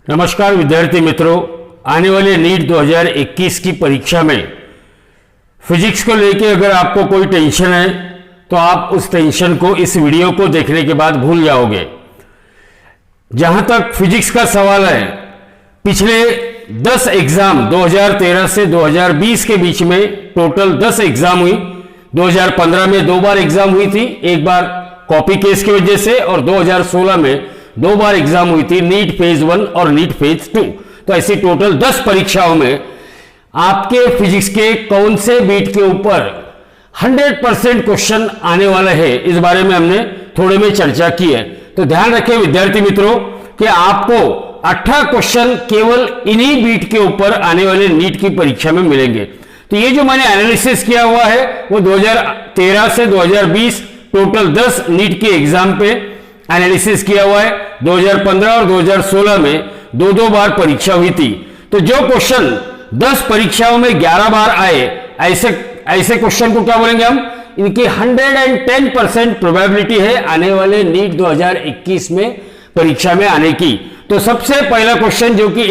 नमस्कार विद्यार्थी मित्रों, आने वाले नीट 2021 की परीक्षा में फिजिक्स को लेके अगर आपको कोई टेंशन है तो आप उस टेंशन को इस वीडियो को देखने के बाद भूल जाओगे। जहां तक फिजिक्स का सवाल है, पिछले 10 एग्जाम 2013 से 2020 के बीच में टोटल 10 एग्जाम हुई। 2015 में 2 बार एग्जाम हुई थी, एक बार कॉपी केस की वजह से, और 2016 में 2 बार एग्जाम हुई थी, नीट फेज 1 और नीट फेज 2। तो ऐसी टोटल 10 परीक्षाओं में आपके फिजिक्स के कौन से बीट के ऊपर 100% क्वेश्चन आने वाला है, इस बारे में हमने थोड़े में चर्चा की है। तो ध्यान रखें विद्यार्थी मित्रों कि आपको 18 क्वेश्चन केवल इन्हीं बीट के ऊपर आने वाले नीट की परीक्षा में मिलेंगे। तो ये जो मैंने एनालिसिस किया हुआ है वो 2013 से 2020 टोटल 10 नीट के एग्जाम पे एनालिसिस किया हुआ है। 2015 और 2016 में 2-2 बार परीक्षा हुई थी। तो जो क्वेश्चन 10 परीक्षाओं में 11 बार आए, ऐसे क्वेश्चन को क्या बोलेंगे हम, इनकी 110% प्रोबेबिलिटी है आने वाले नीट 2021 में परीक्षा में आने की। तो सबसे पहला क्वेश्चन जो कि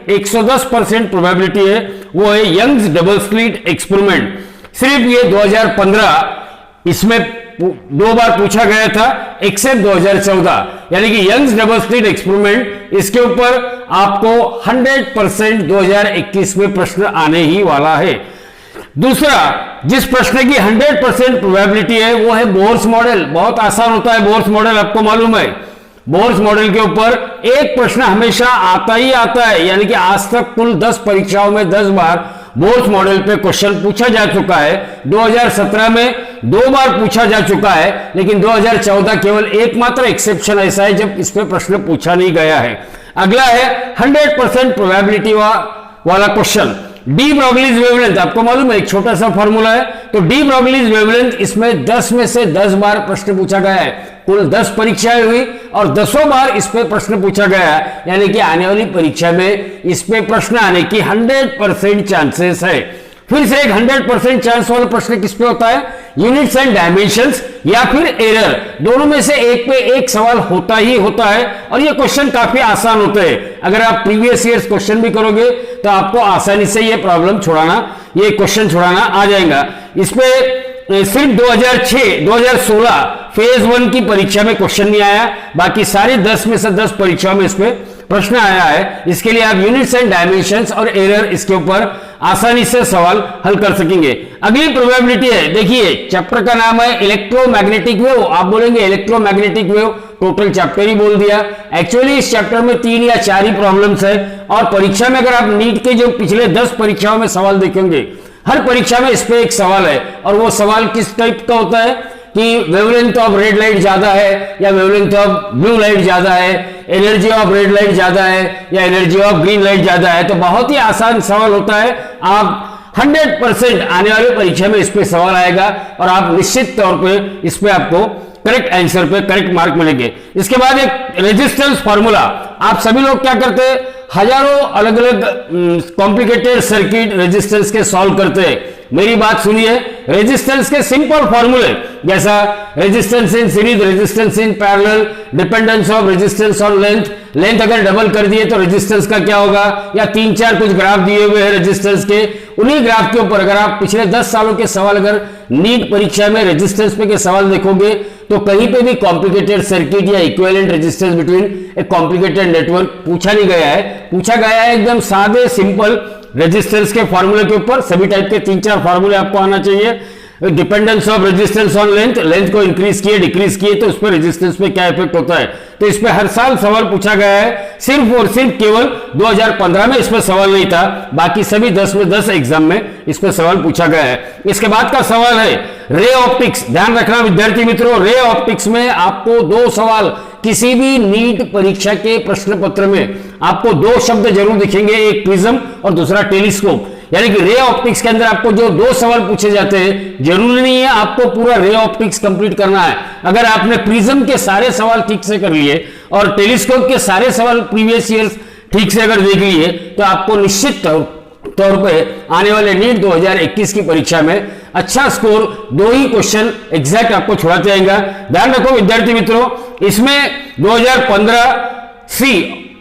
110% प्रोबेबिलिटी है वो है यंग्स डबल स्लिट एक्सपेरिमेंट। सिर्फ ये 2015 इसमें 2 बार पूछा गया था, एक्सेप्ट 2014, यानी कि यंग्स डबल स्लिट एक्सपेरिमेंट, इसके ऊपर आपको 100% 2021 में प्रश्न आने ही वाला है। दूसरा, जिस प्रश्न की 100% प्रोबेबिलिटी है वो है बोर्स मॉडल। बहुत आसान होता है बोर्स मॉडल, आपको मालूम है। बोर्स मॉडल के ऊपर एक प्रश्न हमेशा आता ही आता है, यानी कि आज तक कुल 10 परीक्षाओं में 10 बार बोर्स मॉडल पे क्वेश्चन पूछा जा चुका है। 2017 में 2 बार पूछा जा चुका है, लेकिन 2014 केवल एकमात्र एक्सेप्शन ऐसा है जब इस पे प्रश्न पूछा नहीं गया है। अगला है 100% प्रोबेबिलिटी वाला क्वेश्चन, डी ब्रोगलीज वेवलेंथ। आपको मालूम है एक छोटा सा फॉर्मूला है, तो डी ब्रोगलीज वेवलेंथ इसमें 10 में से 10 बार प्रश्न पूछा गया है। कुल 10 परीक्षाएं हुई और 10 बार इस पे प्रश्न पूछा गया है, यानी कि आने वाली परीक्षा में इस पे प्रश्न आने की 100% चांसेस है। फिर से एक 100% चांस वाला प्रश्न किस पे होता है, यूनिट्स एंड डायमेंशंस या फिर एरर, दोनों में से एक पे एक सवाल होता ही होता है। और ये क्वेश्चन काफी आसान होते हैं। अगर आप प्रीवियस ईयर्स क्वेश्चन भी करोगे तो आपको आसानी से ये प्रॉब्लम छुड़ाना, ये क्वेश्चन छुड़ाना आ जाएगा। इस पे सिर्फ 2006-2016 फेज 1 की परीक्षा में क्वेश्चन नहीं आया, बाकी सारी 10 में से 10 परीक्षाओं में इसमें प्रश्न आया है। इसके लिए आप यूनिट्स एंड डायमेंशंस और एरर इसके ऊपर आसानी से सवाल हल कर सकेंगे। अगली प्रोबेबिलिटी है, देखिए चैप्टर का नाम है इलेक्ट्रोमैग्नेटिक वेव। आप बोलेंगे इलेक्ट्रोमैग्नेटिक वेव, टोटल चैप्टर ही बोल दिया। एक्चुअली इस चैप्टर में 3 या 4 ही प्रॉब्लम्स है, और परीक्षा में अगर आप नीट के जो पिछले 10 परीक्षाओं में सवाल देखेंगे, हर परीक्षा में इस पे एक सवाल है। और वो सवाल किस टाइप का होता है कि वेवलेंथ ऑफ रेड लाइट ज्यादा है या वेवलेंथ ऑफ ब्लू लाइट ज्यादा है, एनर्जी ऑफ रेड लाइट ज्यादा है या एनर्जी ऑफ ग्रीन लाइट ज्यादा है। तो बहुत ही आसान सवाल होता है। आप 100% आने वाली परीक्षा में इस पे सवाल आएगा और आप निश्चित तौर पे इस पे आपको करेक्ट आंसर पे करेक्ट मार्क मिलेंगे। इसके बाद एक रेजिस्टेंस फार्मूला। आप सभी लोग क्या करते हैं, हजारों अलग अलग कॉम्प्लिकेटेड सर्किट रेजिस्टेंस के सॉल्व करते हैं। मेरी बात सुनिए, रेजिस्टेंस के सिंपल फॉर्मूले जैसा resistance in series, resistance in parallel, dependence of resistance on length, length अगर डबल कर दिए तो रेजिस्टेंस का क्या होगा, या 3-4 कुछ ग्राफ दिए हुए हैं रेजिस्टेंस के, उन्हीं ग्राफ के ऊपर अगर आप पिछले 10 सालों के सवाल अगर नीट परीक्षा में रेजिस्टेंस पे के सवाल देखोगे तो कहीं पे भी कॉम्प्लिकेटेड सर्किट या इक्विवेलेंट रेजिस्टेंस बिटवीन ए कॉम्प्लिकेटेड नेटवर्क पूछा नहीं गया है। पूछा गया है एकदम सादे सिंपल रेजिस्टेंस के फॉर्मूले के ऊपर। सभी टाइप के 3-4 फॉर्मूले आपको आना चाहिए। Dependence of resistance on length, length को इंक्रीज किए डिक्रीज किए तो उस पर रेजिस्टेंस पे क्या इफेक्ट होता है। तो इस पे हर साल सवाल पूछा गया है। सिर्फ और सिर्फ केवल 2015 में इस पे सवाल नहीं था, बाकी सभी 10 में 10 एग्जाम में इस पे सवाल पूछा गया है। इसके बाद का सवाल है रे ऑप्टिक्स। ध्यान रखना विद्यार्थी मित्रों, रे ऑप्टिक्स में आपको 2 सवाल, किसी भी नीट परीक्षा के प्रश्न पत्र में आपको 2 शब्द जरूर दिखेंगे, एक प्रिज्म और दूसरा टेलीस्कोप। यानी कि रे ऑप्टिक्स के अंदर आपको जो 2 सवाल पूछे जाते हैं, जरूरी नहीं है आपको पूरा रे ऑप्टिक्स कंप्लीट करना है। अगर आपने प्रिज्म के सारे सवाल ठीक से कर लिए और टेलीस्कोप के सारे सवाल प्रीवियस ईयर्स ठीक से अगर देख लिए तो आपको निश्चित तौर पे आने वाले नीट 2021 की परीक्षा में अच्छा स्कोर, 2 ही क्वेश्चन एग्जैक्ट आपको छुड़ाते जाएगा। ध्यान रखो विद्यार्थी मित्रों, इसमें 2015 सी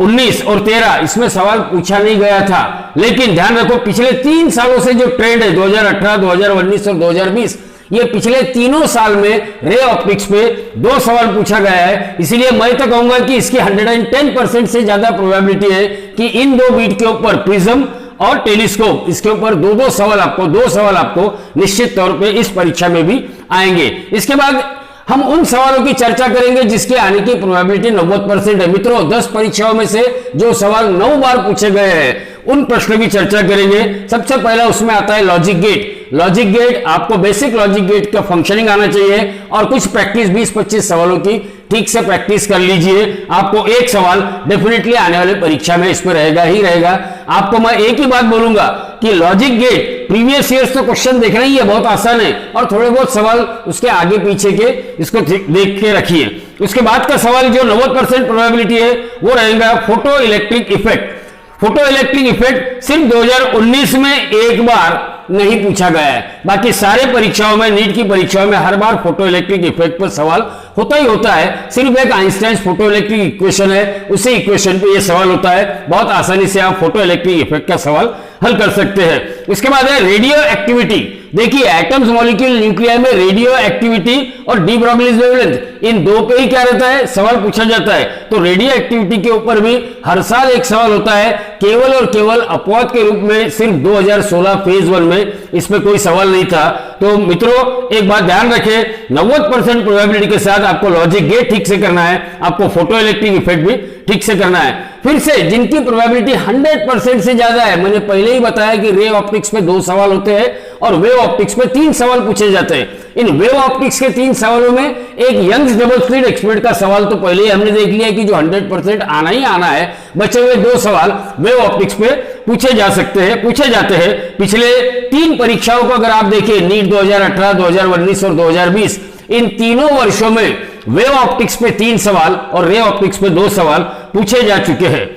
19 और 13 इसमें सवाल पूछा नहीं गया था, लेकिन ध्यान रखो पिछले 3 सालों से जो ट्रेंड है 2018, 2019 और 2020, ये पिछले तीनों साल में रे ऑप्टिक्स पे 2 सवाल पूछा गया है। इसलिए मैं तो कहूंगा कि इसकी 110% से ज्यादा प्रोबेबिलिटी है कि इन 2 बीट के ऊपर प्रिज्म और टेलीस्कोप इसके ऊपर 2 सवाल आपको निश्चित तौर पे इस परीक्षा में भी आएंगे। इसके बाद हम उन सवालों की चर्चा करेंगे जिसके आने की प्रोबेबिलिटी 90% है। मित्रों 10 परीक्षाओं में से जो सवाल 9 बार पूछे गए हैं उन प्रश्नों की चर्चा करेंगे। सबसे पहला उसमें आता है लॉजिक गेट। लॉजिक गेट आपको बेसिक लॉजिक गेट का फंक्शनिंग आना चाहिए और कुछ प्रैक्टिस 20-25 सवालों की ठीक से प्रैक्टिस कर लीजिए। आपको एक सवाल डेफिनेटली आने वाले परीक्षा में इस पर रहेगा ही रहेगा। आपको मैं एक ही बात बोलूंगा कि लॉजिक गेट प्रीवियस ईयर्स तो क्वेश्चन देखना ही है, बहुत आसान है, और थोड़े बहुत सवाल उसके आगे पीछे के इसको देख के रखिए। उसके बाद का सवाल जो 90% प्रोबेबिलिटी है वो रहेगा photo electric effect. Photo electric effect सिर्फ 2019 में एक बार नहीं पूछा गया है, बाकी सारे परीक्षाओं में, नीट की परीक्षाओं में हर बार फोटो इलेक्ट्रिक इफेक्ट पर सवाल होता ही होता है। सिर्फ एक आइंस्टाइन फोटो इलेक्ट्रिक इक्वेशन है, उसी इक्वेशन पे ये सवाल होता है। बहुत आसानी से आप फोटो इलेक्ट्रिक इफेक्ट का सवाल हल कर सकते हैं। उसके बाद है रेडियो एक्टिविटी। देखिए एटम्स, मॉलिक्यूल, न्यूक्लियर में रेडियो एक्टिविटी और डी ब्रॉगलीज वेवलेंथ, इन 2 पे ही क्या रहता है, सवाल पूछा जाता है। तो रेडियो एक्टिविटी के ऊपर भी हर साल एक सवाल होता है, केवल और केवल अपवाद के रूप में सिर्फ 2016 फेज 1 में इसमें कोई सवाल नहीं था। तो मित्रों एक बात ध्यान रखें, 90% प्रोबेबिलिटी के साथ आपको लॉजिक गेट ठीक से करना है, आपको फोटो इलेक्ट्रिक इफेक्ट भी ठीक से करना है। फिर से जिनकी प्रोबेबिलिटी 100% से ज्यादा है, मैंने पहले ही बताया कि रे ऑप्टिक्स में 2 सवाल होते हैं और वेव ऑप्टिक्स में 3 सवाल पूछे जाते हैं। इन वेव ऑप्टिक्स के 3 सवालों में एक यंग्स डबल स्लिट एक्सपेरिमेंट का सवाल तो पहले ही हमने देख लिया कि जो 100% आना ही आना है। बचे हुए 2 सवाल वेव ऑप्टिक्स पे पूछे जाते हैं। पिछले 3 परीक्षाओं को अगर आप देखें, नीट 2018, 2019 और 2020, इन तीनों वर्षों में वेव ऑप्टिक्स पे 3 सवाल और रे ऑप्टिक्स पे 2 सवाल पूछे जा चुके हैं।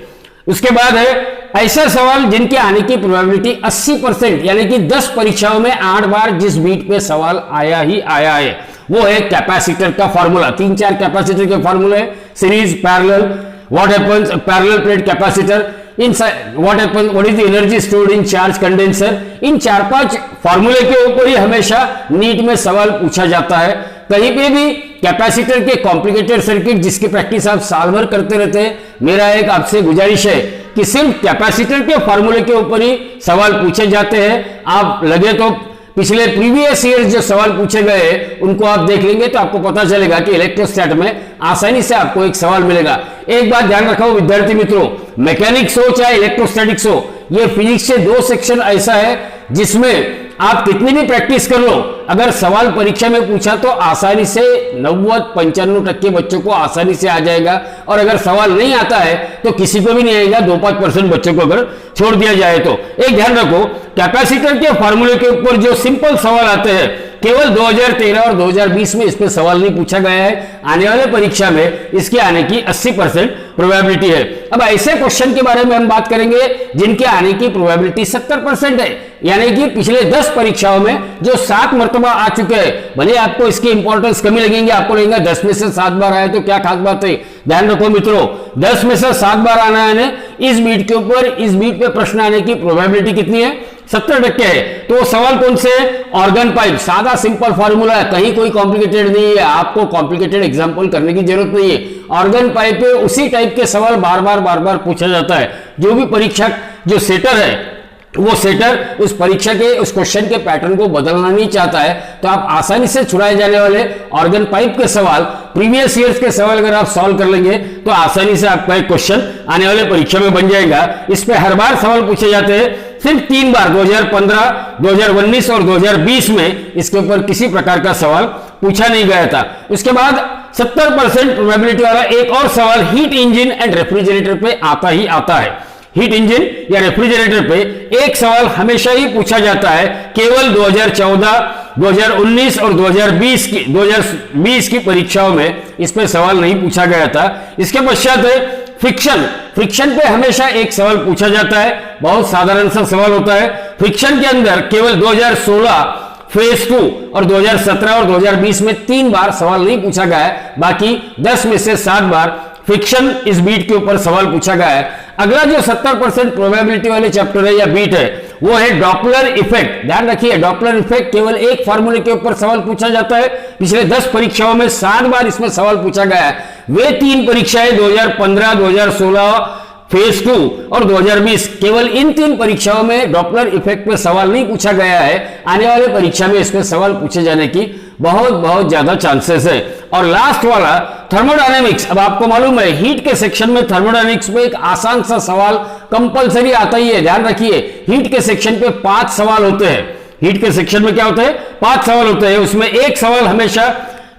उसके बाद है ऐसा सवाल जिनके आने की प्रोबेबिलिटी 80%, यानी कि 10 परीक्षाओं में 8 बार जिस बीट पे सवाल आया ही आया है, वो है कैपेसिटर का फॉर्मूला। 3-4 कैपेसिटर के फॉर्मूले, series, parallel, what happens, parallel plate capacitor, what is the energy stored in charge condenser, इन 4-5 फॉर्मूले के ऊपर ही हमेशा नीट में सवाल पूछा जाता है। कहीं पे भी कैपेसिटर के कॉम्प्लिकेटेड सर्किट जिसकी प्रैक्टिस आप साल भर करते रहते हैं, मेरा एक आपसे गुजारिश है कि सिर्फ कैपेसिटर के फॉर्मूले के ऊपर ही सवाल पूछे जाते हैं। आप लगे तो पिछले प्रीवियस ईयर जो सवाल पूछे गए उनको आप देख लेंगे तो आपको पता चलेगा कि इलेक्ट्रोस्टैट में आसानी से आपको एक सवाल मिलेगा। एक बात ध्यान रखो विद्यार्थी मित्रों, मैकेनिक्स हो चाहे इलेक्ट्रोस्टैटिक्स हो, ये फिजिक्स से 2 सेक्शन ऐसा है जिसमें आप कितनी भी प्रैक्टिस कर लो, अगर सवाल परीक्षा में पूछा तो आसानी से 90-95% बच्चों को आसानी से आ जाएगा, और अगर सवाल नहीं आता है तो किसी को भी नहीं आएगा, 2-5% बच्चों को अगर छोड़ दिया जाए तो। एक ध्यान रखो, कैपेसिटर के फॉर्मूले के ऊपर जो सिंपल सवाल आते हैं केवल 2013 और 2020 में इस पे सवाल नहीं पूछा गया है। आने वाले परीक्षा में इसके आने की 80% प्रोबेबिलिटी है। अब ऐसे क्वेश्चन के बारे में हम बात करेंगे जिनके आने की प्रोबेबिलिटी 70% है, यानी कि पिछले 10 परीक्षाओं में जो 7 मरतबा आ चुके हैं। भले आपको इसकी इंपॉर्टेंस कमी लगेंगे, आपको लगेगा 10 में से 7 बार आए तो क्या खास बात है। ध्यान रखो मित्रों, 10 में से 7 बार आना है, इस बीट के ऊपर, इस बीट पे प्रश्न आने की प्रोबेबिलिटी कितनी है, 70% है। तो सवाल कौन से, ऑर्गन पाइप, सादा सिंपल फॉर्मूला है, कहीं कोई कॉम्प्लिकेटेड नहीं है, आपको कॉम्प्लिकेटेड एग्जांपल करने की जरूरत नहीं है। ऑर्गन पाइप पे उसी टाइप के सवाल बार बार पूछा जाता है। जो भी परीक्षक, जो सेटर है, वो सेटर उस परीक्षा के उस क्वेश्चन के पैटर्न को बदलना नहीं चाहता है, तो आप आसानी से छुड़ाए जाने वाले ऑर्गन पाइप के सवाल, प्रीवियस ईयर्स के सवाल अगर आप सॉल्व कर लेंगे तो आसानी से आपका एक क्वेश्चन आने वाले परीक्षा में बन जाएगा। इस पे हर बार सवाल पूछे जाते हैं, सिर्फ 3 बार 2015, 2019 और 2020 में इसके ऊपर किसी प्रकार का सवाल पूछा नहीं गया था। उसके बाद 70% प्रोबेबिलिटी वाला एक और सवाल हीट इंजन एंड रेफ्रिजरेटर पे आता ही आता है। हीट इंजन या रेफ्रिजरेटर पे एक सवाल हमेशा ही पूछा जाता है, केवल 2014, 2019 और 2020 की परीक्षाओं में इस पे सवाल नहीं पूछा गया था। इसके पश्चात है फ्रिक्शन पे हमेशा एक सवाल पूछा जाता है, बहुत साधारण सा सवाल होता है। फ्रिक्शन के अंदर केवल 2016 फेज 2 और 2017 और 2020 में 3 बार सवाल नहीं पूछा गया है, बाकी 10 में से 7 बार फ्रिक्शन इस बीट के ऊपर सवाल पूछा गया है। अगला जो 70% प्रोबेबिलिटी वाले चैप्टर है या बीट है वो है डॉपलर इफेक्ट। ध्यान रखिए, डॉपलर इफेक्ट केवल एक फार्मूले के ऊपर सवाल पूछा जाता है। पिछले 10 परीक्षाओं में 7 बार इसमें सवाल पूछा गया है। वे 3 परीक्षाएं 2015, 2016 फेज 2 और 2020, केवल इन 3 परीक्षाओं में डॉपलर इफेक्ट पे सवाल नहीं पूछा गया है। आने वाले परीक्षा में इसमें सवाल पूछे जाने की बहुत ज्यादा चांसेस है। और लास्ट वाला थर्मोडायनेमिक्स। अब आपको मालूम है हीट के सेक्शन में थर्मोडायनेमिक्स में एक आसान सा सवाल कंपलसरी आता ही है। ध्यान रखिए, हीट के सेक्शन पे 5 सवाल होते हैं। हीट के सेक्शन में क्या होते हैं? 5 सवाल होते हैं। उसमें एक सवाल हमेशा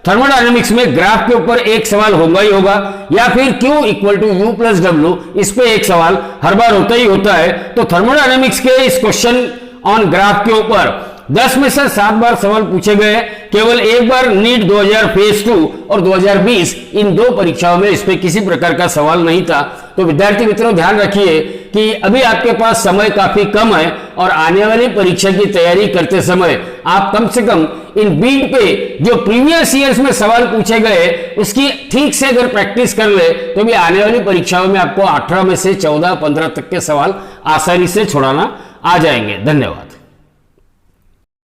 थर्मोडायनेमिक्स में ग्राफ के ऊपर एक सवाल होगा ही होगा, या फिर Q equal to U plus W, इस पे एक सवाल हर बार होता ही होता है। तो थर्मोडायनेमिक्स के इस क्वेश्चन ऑन ग्राफ के ऊपर 10 में से 7 बार सवाल पूछे गए। केवल एक बार नीट 2000 फेज 2 और 2020 इन 2 परीक्षाओं में इस पे किसी प्रकार का सवाल नहीं था। तो विद्यार्थी मित्रों ध्यान रखिए कि अभी आपके पास समय काफी कम है और आने वाली परीक्षा की तैयारी करते समय आप कम से कम इन बीट पे जो प्रीवियस ईयर्स में सवाल पूछे गए उसकी ठीक से अगर प्रैक्टिस कर ले तो भी आने वाली परीक्षाओं में आपको 18 में से 14-15 तक के सवाल आसानी से छुड़ाना आ जाएंगे। धन्यवाद।